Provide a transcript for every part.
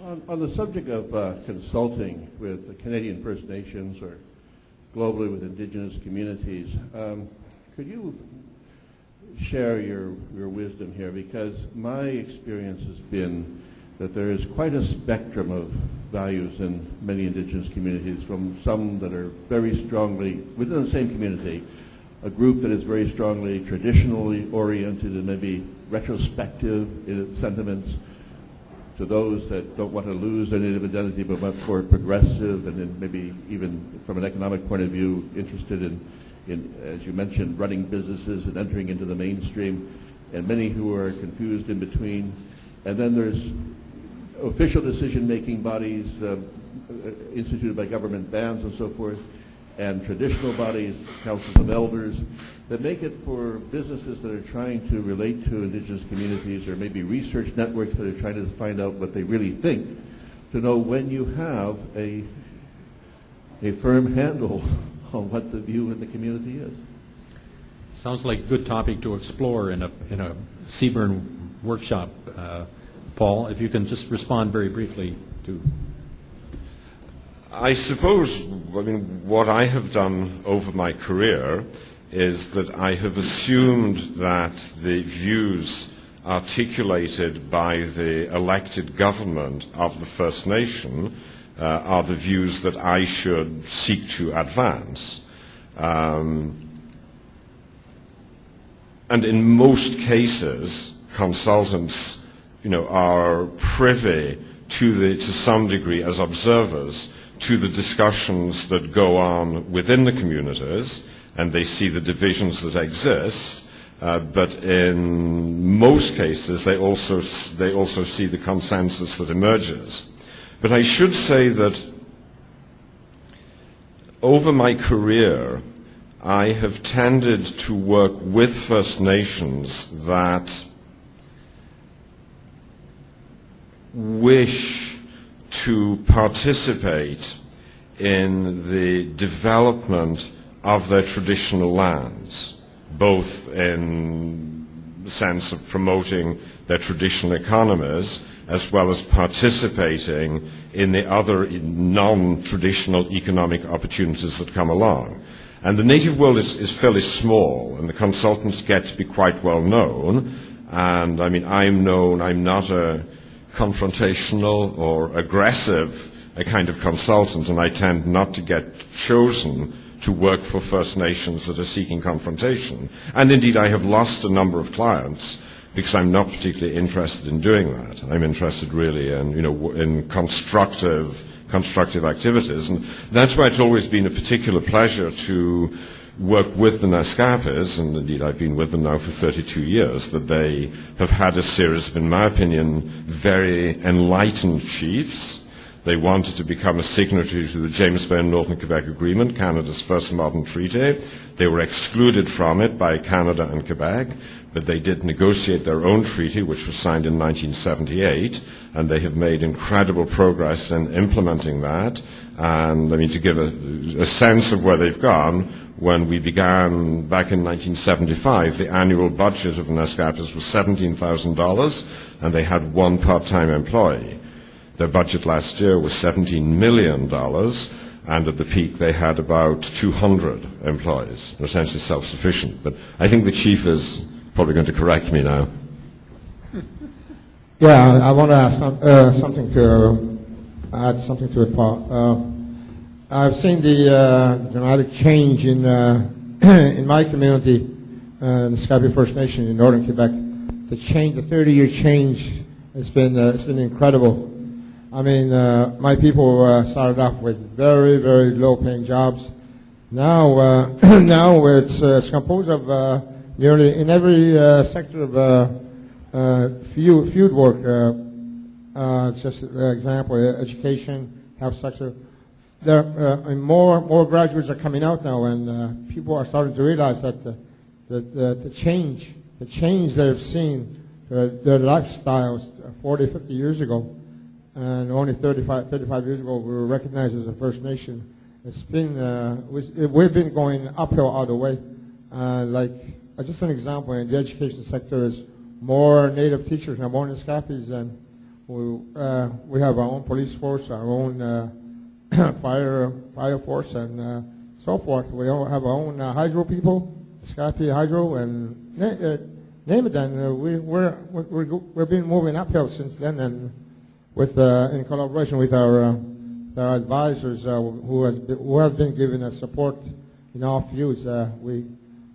On the subject of consulting with the Canadian First Nations or globally with Indigenous communities, could you share your wisdom here? Because my experience has been that there is quite a spectrum of values in many Indigenous communities, from some that are very strongly, within the same community, a group that is very strongly traditionally oriented and maybe retrospective in its sentiments, to those that don't want to lose their native identity but much more progressive and then maybe even from an economic point of view interested in, as you mentioned, running businesses and entering into the mainstream, and many who are confused in between. And then there's official decision-making bodies instituted by government bans and so forth, and traditional bodies, councils of elders, that make it for businesses that are trying to relate to Indigenous communities, or maybe research networks that are trying to find out what they really think, to know when you have a firm handle on what the view in the community is. Sounds like a good topic to explore in a CBERN workshop. Paul, if you can just respond very briefly to. I suppose, what I have done over my career is that I have assumed that the views articulated by the elected government of the First Nation are the views that I should seek to advance. And in most cases, consultants, are privy to some degree as observers to the discussions that go on within the communities, and they see the divisions that exist. But in most cases, they also see the consensus that emerges. But I should say that over my career, I have tended to work with First Nations that wish to participate in the development of their traditional lands, both in the sense of promoting their traditional economies as well as participating in the other non-traditional economic opportunities that come along. And the native world is fairly small, and the consultants get to be quite well known. And I'm known, I'm not a confrontational or aggressive kind of consultant, and I tend not to get chosen to work for First Nations that are seeking confrontation. And indeed, I have lost a number of clients because I'm not particularly interested in doing that. I'm interested really in, in constructive activities, and that's why it's always been a particular pleasure to work with the Naskapis, and indeed I've been with them now for 32 years, that they have had a series of, in my opinion, very enlightened chiefs. They wanted to become a signatory to the James Bay and Northern Quebec Agreement, Canada's first modern treaty. They were excluded from it by Canada and Quebec, but they did negotiate their own treaty, which was signed in 1978, and they have made incredible progress in implementing that. And to give a sense of where they've gone, when we began back in 1975, the annual budget of the Naskapis was $17,000, and they had one part-time employee. Their budget last year was $17 million, and at the peak they had about 200 employees. They're essentially self-sufficient. But I think the chief is probably going to correct me now. Yeah, I want to ask something to add something to it, Paul. I've seen the dramatic change in my community, the Naskapi First Nation in Northern Quebec. The 30-year change has been incredible. My people started off with very, very low-paying jobs. Now, now it's composed of nearly in every sector of field work. Just an example: education, health sector. There more graduates are coming out now, and people are starting to realize that the change they've seen, their lifestyles 40, 50 years ago. And only 35 years ago, we were recognized as a First Nation. It's been we've been going uphill all the way. Just an example, in the education sector, is more Native teachers now, more Naskapis than we have our own police force, our own fire force, and so forth. We all have our own hydro people, Skype Hydro, and name it. And we've been moving uphill since then, and with in collaboration with our advisors who have been giving us support in our views. We're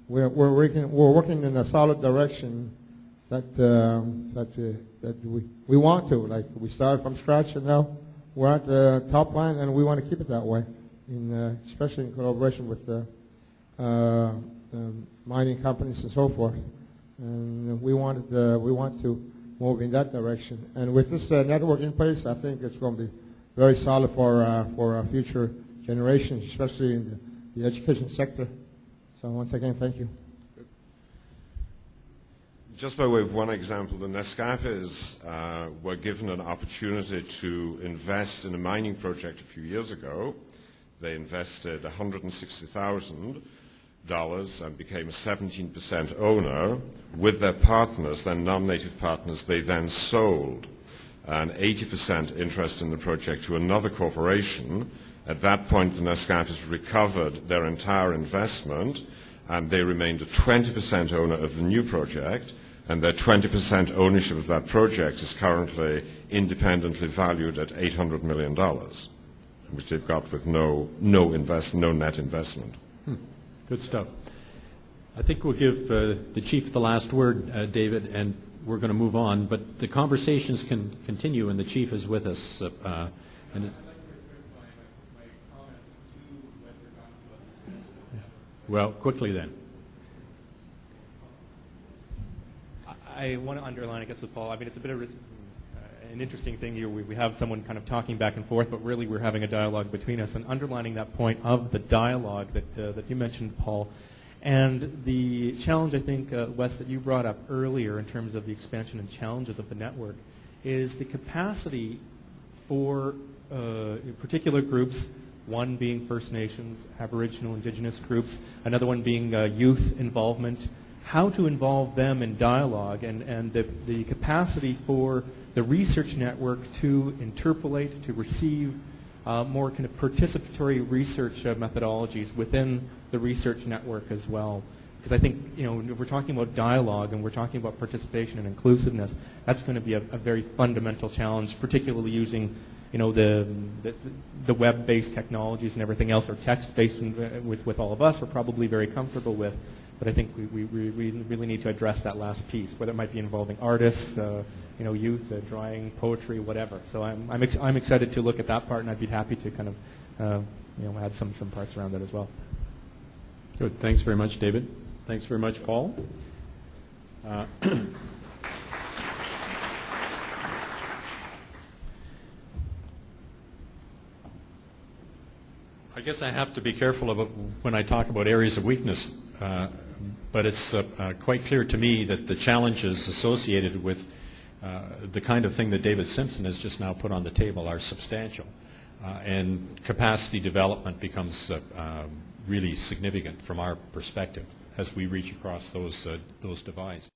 working in a solid direction that we want to. Like, we started from scratch, and now we're at the top line, and we want to keep it that way, especially in collaboration with the mining companies and so forth. And we want to move in that direction. And with this network in place, I think it's going to be very solid for our future generations, especially in the education sector. So once again, thank you. Just by way of one example, the Nescapes were given an opportunity to invest in a mining project a few years ago. They invested $160,000 and became a 17% owner. With their partners, their non-native partners, they then sold an 80% interest in the project to another corporation. At that point, the Nescapes recovered their entire investment, and they remained a 20% owner of the new project, and their 20% ownership of that project is currently independently valued at $800 million, which they've got with no net investment. Good stuff. I think we'll give the Chief the last word, David, and we're going to move on, but the conversations can continue, and the Chief is with us. Well, quickly then. I want to underline, I guess, with Paul, I mean, it's a bit of an interesting thing here. We have someone kind of talking back and forth, but really we're having a dialogue between us, and underlining that point of the dialogue that you mentioned, Paul. And the challenge, I think, Wes, that you brought up earlier in terms of the expansion and challenges of the network is the capacity for particular groups, one being First Nations, Aboriginal, Indigenous groups, another one being youth involvement, how to involve them in dialogue, and the capacity for the research network to interpolate, to receive more kind of participatory research methodologies within the research network as well. Because I think, if we're talking about dialogue and we're talking about participation and inclusiveness, that's going to be a very fundamental challenge, particularly using the web-based technologies and everything else, or text-based with all of us, we're probably very comfortable with. But I think we really need to address that last piece, whether it might be involving artists, youth, drawing, poetry, whatever. So I'm excited to look at that part, and I'd be happy to kind of add some parts around that as well. Good. Thanks very much, David. Thanks very much, Paul. I guess I have to be careful about when I talk about areas of weakness, but it's quite clear to me that the challenges associated with the kind of thing that David Simpson has just now put on the table are substantial, and capacity development becomes really significant from our perspective as we reach across those divides.